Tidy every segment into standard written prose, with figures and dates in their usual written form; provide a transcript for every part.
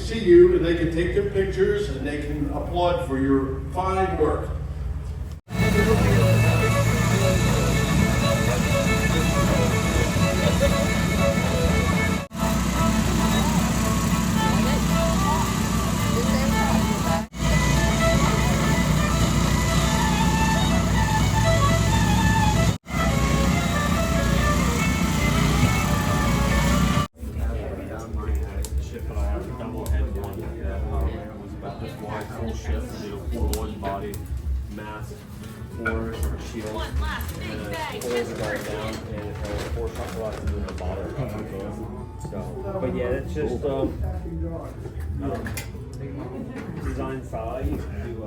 see you and they can take their pictures and they can applaud for your fine work. Body, mask, or shield, and it pulls it all down, and it has 4 chocolates in the bottom. So, but yeah, it's just design style. You can do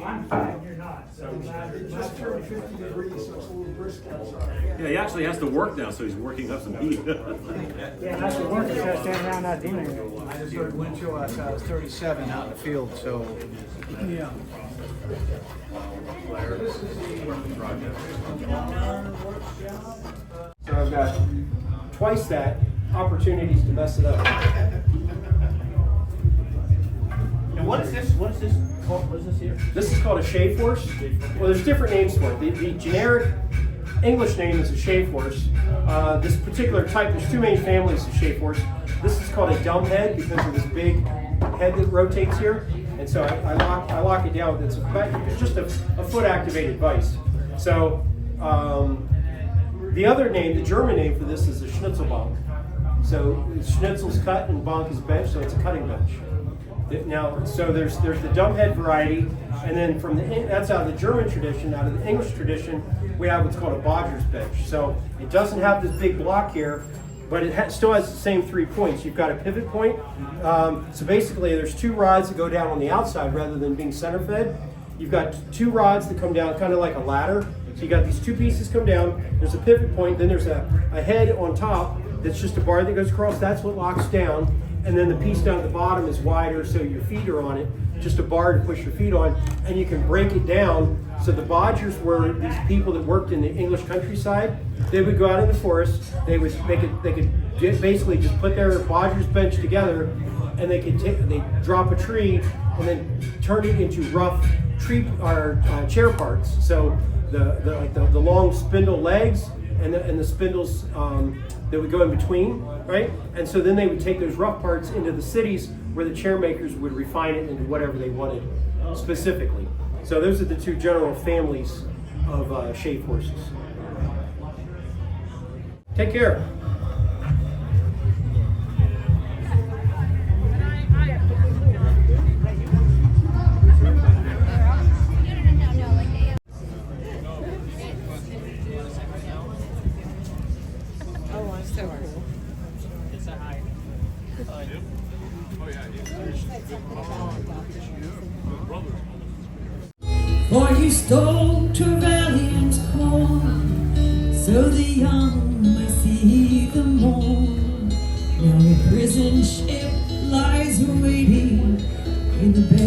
I'm fine, you're not. So it just turned 50 degrees, so it's a little brisk outside. Yeah, he actually has to work now, so he's working up some heat. Yeah, that's the work. He's got to stand around not doing anything. I just heard wind chill outside. It was 37 out in the field, so yeah. So I've got twice that opportunities to mess it up. And what is this? What is this called? What is this here? This is called a shave horse. Well, there's different names for it. The generic English name is a shave horse. This particular type, there's 2 main families of shave horse. This is called a dumb head because of this big head that rotates here. And so I lock it down with it's just a foot activated vise. So the other name, the German name for this is a Schnitzelbank. So Schnitzel's cut and Bank is bench, so it's a cutting bench. Now, so there's the dumb head variety, and then that's out of the German tradition. Out of the English tradition, we have what's called a bodger's bench. So it doesn't have this big block here, but it still has the same 3 points. You've got a pivot point. So basically, there's 2 rods that go down on the outside rather than being center fed. You've got 2 rods that come down kind of like a ladder. So you got these 2 pieces come down. There's a pivot point. Then there's a head on top that's just a bar that goes across. That's what locks down. And then the piece down at the bottom is wider, so your feet are on it. Just a bar to push your feet on, and you can break it down. So the bodgers were these people that worked in the English countryside. They would go out in the forest. They could basically just put their bodgers bench together, and they drop a tree and then turn it into rough tree or chair parts. So the long spindle legs and the spindles that would go in between, right? And so then they would take those rough parts into the cities where the chair makers would refine it into whatever they wanted specifically. So those are the 2 general families of shave horses. Take care. For you stole Trevelyan's corn, so the young may see the morn. Now the prison ship lies waiting in the bay.